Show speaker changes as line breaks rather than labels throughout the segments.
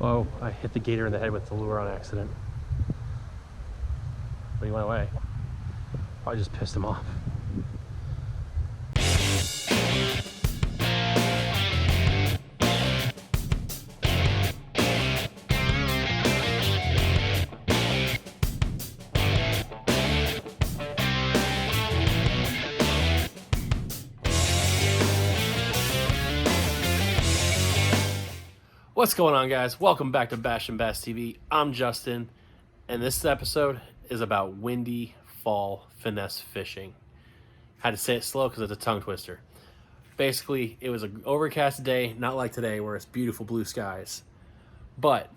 Oh, I hit the gator in the head with the lure on accident. But he went away. Probably just pissed him off. What's going on, guys? Welcome back to Bash and Bass TV. I'm Justin, and this episode is about windy fall finesse fishing. Had to say it slow because it's a tongue twister. Basically, it was an overcast day, not like today where it's beautiful blue skies, but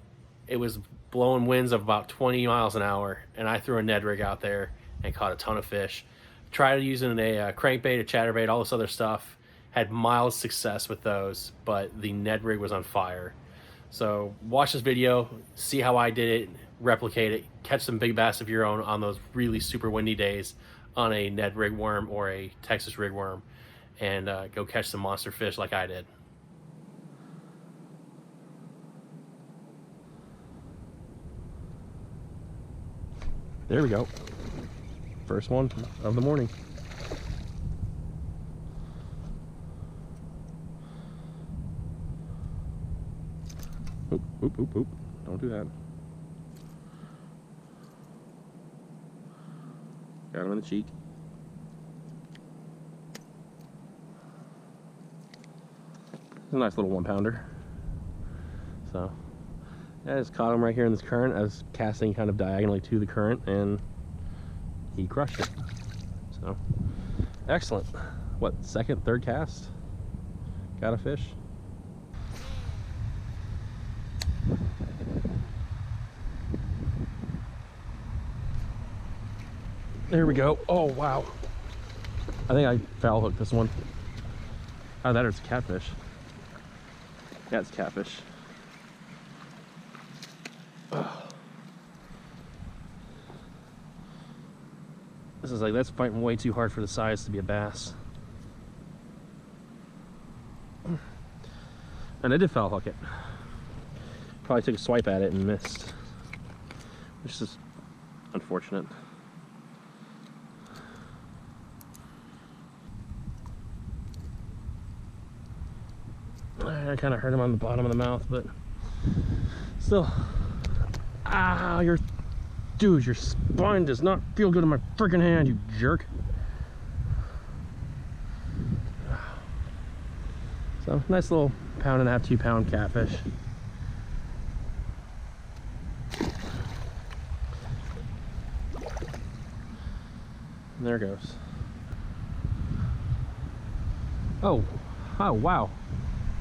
it was blowing winds of about 20 miles an hour, and I threw a Ned rig out there and caught a ton of fish. Tried using a crankbait, a chatterbait, all this other stuff. Had mild success with those, but the Ned rig was on fire. So watch this video, see how I did it, replicate it, catch some big bass of your own on those really super windy days on a Ned rig worm or a Texas rig worm, and go catch some monster fish like I did. There we go. First one of the morning. Oop, oop, oop, oop. Don't do that. Got him in the cheek. It's a nice little 1-pounder. So, I just caught him right here in this current. I was casting kind of diagonally to the current, and he crushed it. So, excellent. What, second, third cast? Got a fish. There we go. Oh, wow. I think I foul hooked this one. Oh, that is catfish. Yeah, it's catfish. Ugh. This is like, that's fighting way too hard for the size to be a bass. And I did foul hook it. Probably took a swipe at it and missed, which is unfortunate. I kind of hurt him on the bottom of the mouth, but still. Ah, dude, your spine does not feel good in my freaking hand, you jerk. So, nice little 1.5 to 2 pound catfish. And there it goes. Oh, wow.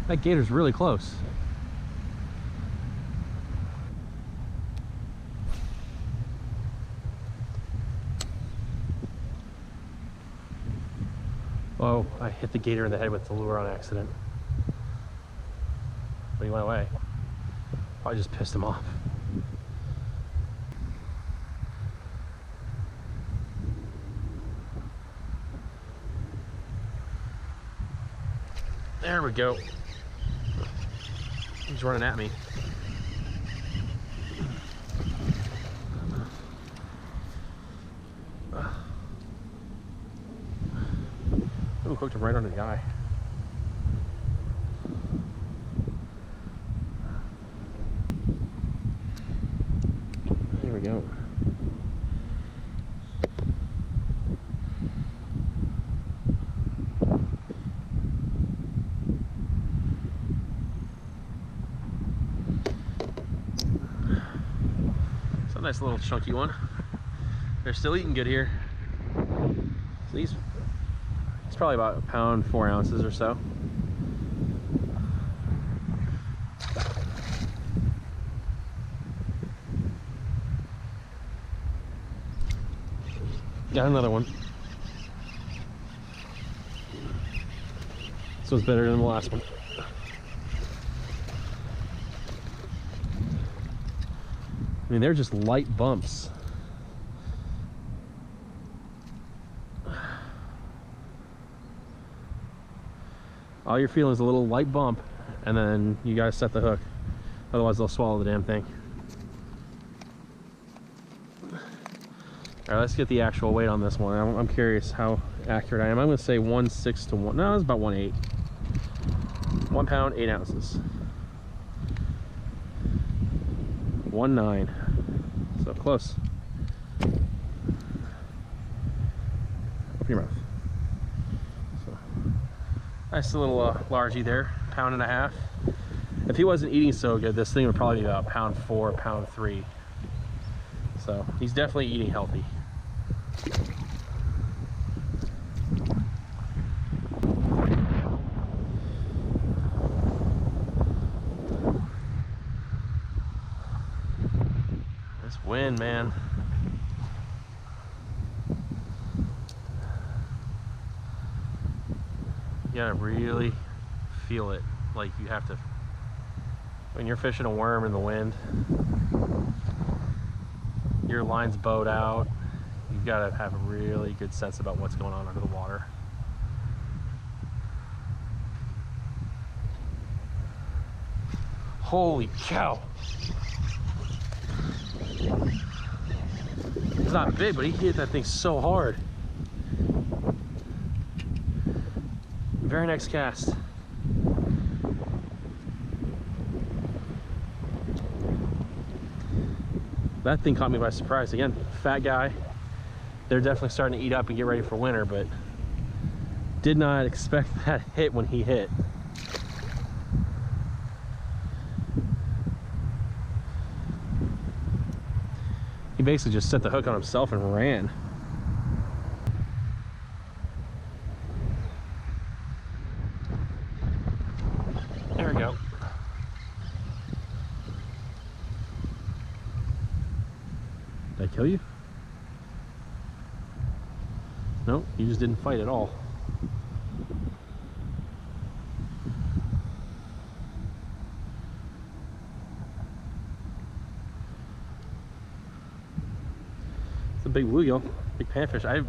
That gator's really close. Oh, I hit the gator in the head with the lure on accident. But he went away. Probably just pissed him off. There we go. He's running at me. Ooh, hooked him right under the eye. There we go. Nice little chunky one. They're still eating good here. So it's probably about 1 pound 4 ounces or so. Got another one. This one's better than the last one. I mean, they're just light bumps. All you're feeling is a little light bump, and then you gotta set the hook. Otherwise they'll swallow the damn thing. All right, let's get the actual weight on this one. I'm curious how accurate I am. I'm gonna say 1.6 to 1, no, it's about 1.8. 1 pound, 8 ounces. 1.9, so close. Open your mouth. So, nice little largie there, 1.5 pounds. If he wasn't eating so good, this thing would probably be about 1.4 pounds, 1.3 pounds. So he's definitely eating healthy. This wind, man. You gotta really feel it. Like you have to, when you're fishing a worm in the wind, your line's bowed out, you've got to have a really good sense about what's going on under the water. Holy cow! It's not big, but he hit that thing so hard. Very next cast. That thing caught me by surprise. Again, fat guy. They're definitely starting to eat up and get ready for winter, but did not expect that hit when he hit. He basically just set the hook on himself and ran. There we go. Did I kill you? No, you just didn't fight at all. It's a big bluegill, big panfish.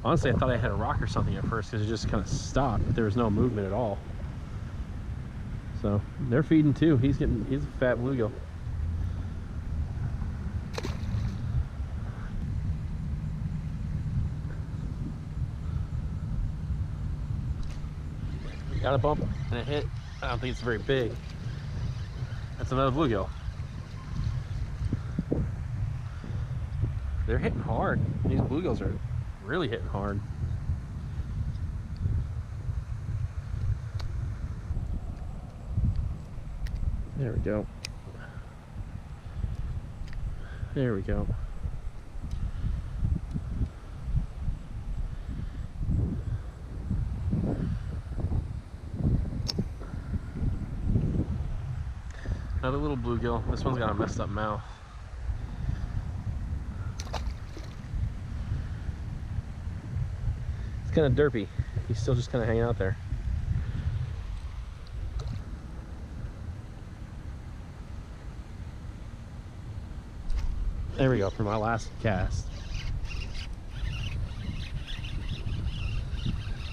Honestly, I thought I had a rock or something at first because it just kind of stopped, but there was no movement at all. So they're feeding too. He's a fat bluegill. Got a bump and a hit. I don't think it's very big. That's another bluegill. They're hitting hard. These bluegills are really hitting hard. There we go. There we go. Another little bluegill. This one's got a messed up mouth. It's kind of derpy. He's still just kind of hanging out there. There we go for my last cast.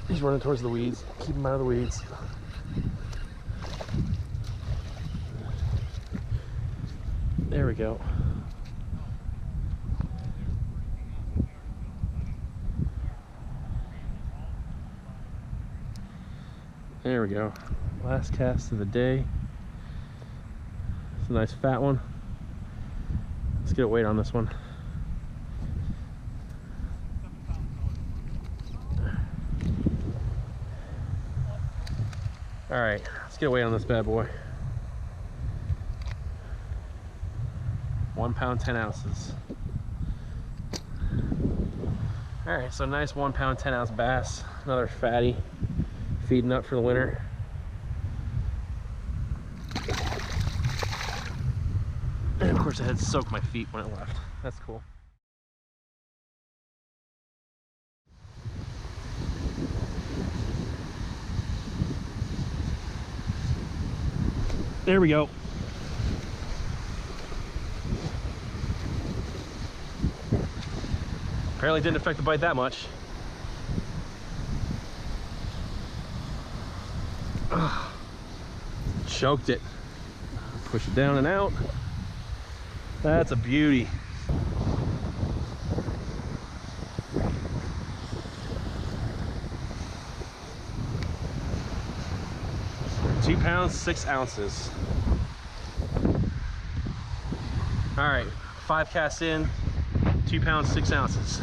He's running towards the weeds. Keep him out of the weeds. There we go. There we go. Last cast of the day. It's a nice fat one. Let's get a weight on this one. All right, let's get a weight on this bad boy. 1 pound, 10 ounces. All right, so nice 1 pound, 10 ounce bass. Another fatty, feeding up for the winter. And of course I had soaked my feet when it left. That's cool. There we go. Apparently didn't affect the bite that much. Ugh. Choked it. Push it down and out. That's a beauty. £2, 6 ounces. All right, 5 casts in, £2, 6 ounces.